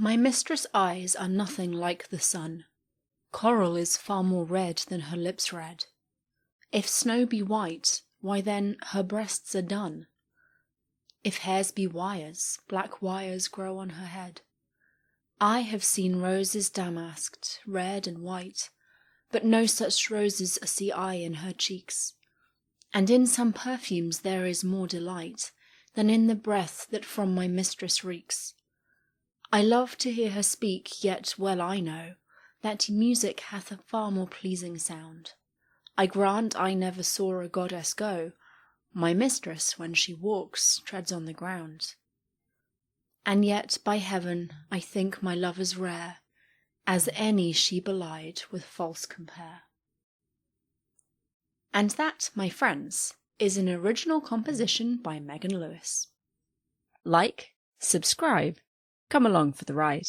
My mistress' eyes are nothing like the sun. Coral is far more red than her lips red. If snow be white, why then her breasts are dun. If hairs be wires, black wires grow on her head. I have seen roses damasked, red and white, but no such roses see I in her cheeks. And in some perfumes there is more delight than in the breath that from my mistress reeks. I love to hear her speak, yet well I know that music hath a far more pleasing sound. I grant I never saw a goddess go. My mistress, when she walks, treads on the ground. And yet, by heaven, I think my love as rare as any she belied with false compare. And that, my friends, is an original composition by Megan Lewis. Like, subscribe, come along for the ride.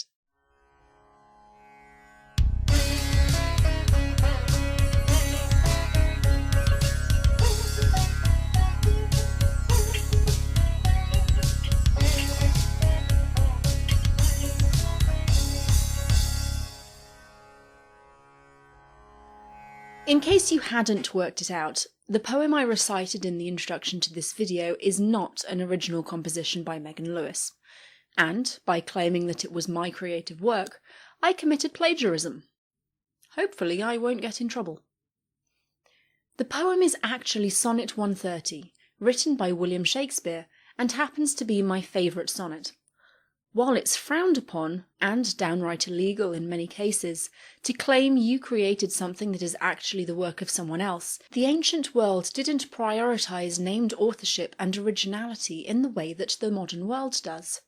In case you hadn't worked it out, the poem I recited in the introduction to this video is not an original composition by Megan Lewis, and by claiming that it was my creative work, I committed plagiarism. Hopefully I won't get in trouble. The poem is actually Sonnet 130, written by William Shakespeare, and happens to be my favourite sonnet. While it's frowned upon, and downright illegal in many cases, to claim you created something that is actually the work of someone else, the ancient world didn't prioritise named authorship and originality in the way that the modern world does.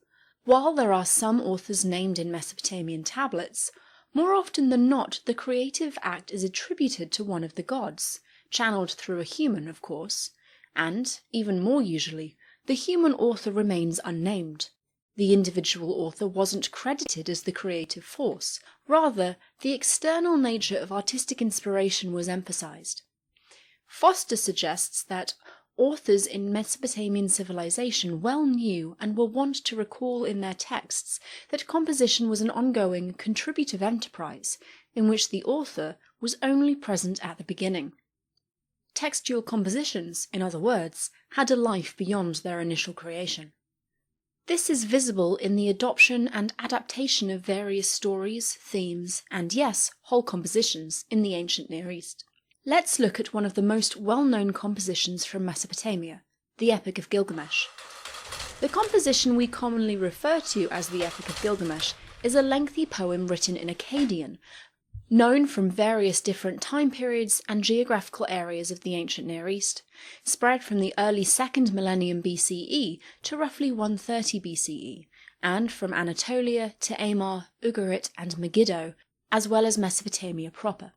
While there are some authors named in Mesopotamian tablets, more often than not the creative act is attributed to one of the gods, channeled through a human, of course, and, even more usually, the human author remains unnamed. The individual author wasn't credited as the creative force, rather, the external nature of artistic inspiration was emphasized. Foster suggests that authors in Mesopotamian civilization well knew and were wont to recall in their texts that composition was an ongoing, contributive enterprise, in which the author was only present at the beginning. Textual compositions, in other words, had a life beyond their initial creation. This is visible in the adoption and adaptation of various stories, themes, and yes, whole compositions in the ancient Near East. Let's look at one of the most well-known compositions from Mesopotamia, the Epic of Gilgamesh. The composition we commonly refer to as the Epic of Gilgamesh is a lengthy poem written in Akkadian, known from various different time periods and geographical areas of the ancient Near East, spread from the early 2nd millennium BCE to roughly 130 BCE, and from Anatolia to Amar, Ugarit and Megiddo, as well as Mesopotamia proper.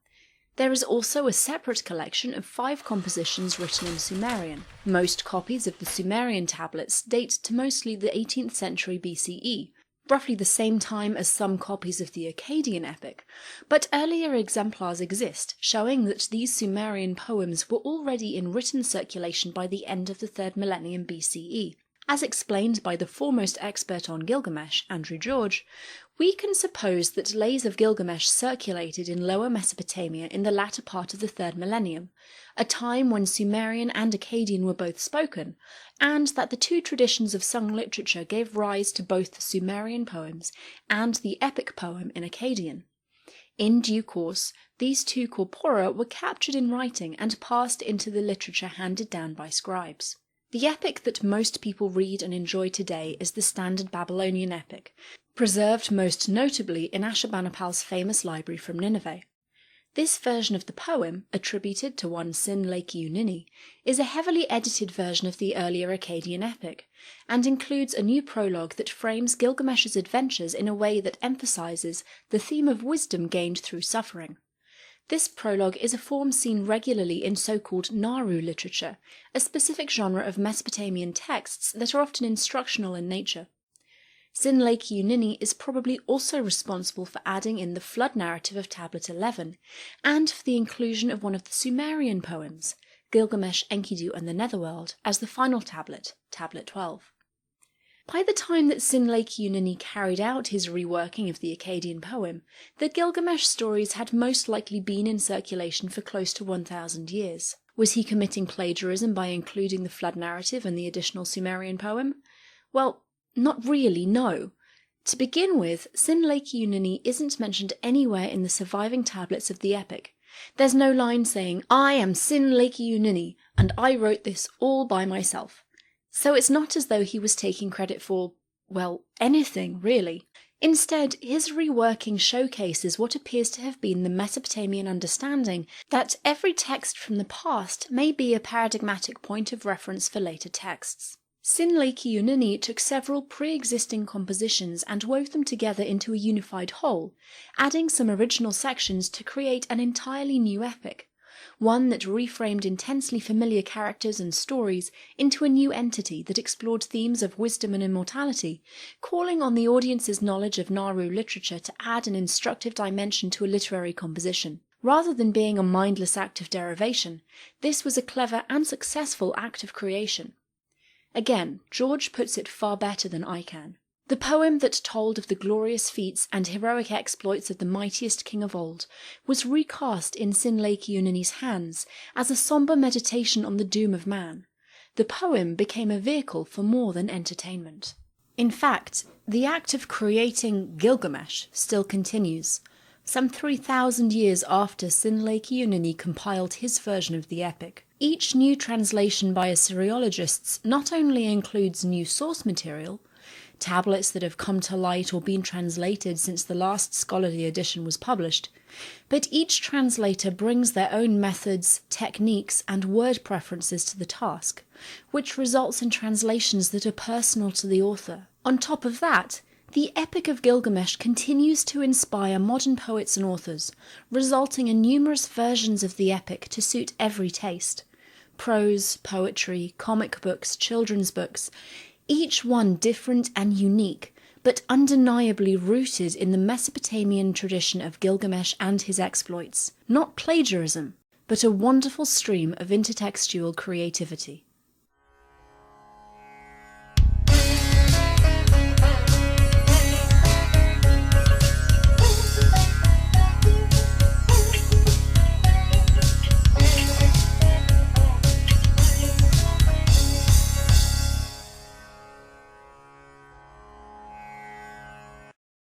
There is also a separate collection of 5 compositions written in Sumerian. Most copies of the Sumerian tablets date to mostly the 18th century BCE, roughly the same time as some copies of the Akkadian epic, but earlier exemplars exist, showing that these Sumerian poems were already in written circulation by the end of the 3rd millennium BCE. As explained by the foremost expert on Gilgamesh, Andrew George, we can suppose that lays of Gilgamesh circulated in Lower Mesopotamia in the latter part of the 3rd millennium, a time when Sumerian and Akkadian were both spoken, and that the two traditions of sung literature gave rise to both the Sumerian poems and the epic poem in Akkadian. In due course, these two corpora were captured in writing and passed into the literature handed down by scribes. The epic that most people read and enjoy today is the standard Babylonian epic, preserved most notably in Ashurbanipal's famous library from Nineveh. This version of the poem, attributed to one Sin-Lake-U-Nini, is a heavily edited version of the earlier Akkadian epic, and includes a new prologue that frames Gilgamesh's adventures in a way that emphasizes the theme of wisdom gained through suffering. This prologue is a form seen regularly in so-called Naru literature, a specific genre of Mesopotamian texts that are often instructional in nature. Sin-Lake-U-Nini is probably also responsible for adding in the flood narrative of Tablet 11, and for the inclusion of one of the Sumerian poems, Gilgamesh, Enkidu and the Netherworld, as the final tablet, Tablet 12. By the time that Sinlaiki carried out his reworking of the Akkadian poem, the Gilgamesh stories had most likely been in circulation for close to 1,000 years. Was he committing plagiarism by including the flood narrative and the additional Sumerian poem? Well, not really, no. To begin with, Sinlaiki isn't mentioned anywhere in the surviving tablets of the epic. There's no line saying, "I am Sinlaiki and I wrote this all by myself." So it's not as though he was taking credit for, well, anything, really. Instead, his reworking showcases what appears to have been the Mesopotamian understanding that every text from the past may be a paradigmatic point of reference for later texts. Sinlaiki took several pre-existing compositions and wove them together into a unified whole, adding some original sections to create an entirely new epic. One that reframed intensely familiar characters and stories into a new entity that explored themes of wisdom and immortality, calling on the audience's knowledge of Naru literature to add an instructive dimension to a literary composition. Rather than being a mindless act of derivation, this was a clever and successful act of creation. Again, George puts it far better than I can. The poem that told of the glorious feats and heroic exploits of the mightiest king of old was recast in Sinlaiki hands as a somber meditation on the doom of man. The poem became a vehicle for more than entertainment. In fact, the act of creating Gilgamesh still continues, some 3,000 years after Sinlaiki compiled his version of the epic. Each new translation by Assyriologists not only includes new source material, tablets that have come to light or been translated since the last scholarly edition was published, but each translator brings their own methods, techniques, and word preferences to the task, which results in translations that are personal to the author. On top of that, the Epic of Gilgamesh continues to inspire modern poets and authors, resulting in numerous versions of the epic to suit every taste. Prose, poetry, comic books, children's books, each one different and unique, but undeniably rooted in the Mesopotamian tradition of Gilgamesh and his exploits. Not plagiarism, but a wonderful stream of intertextual creativity.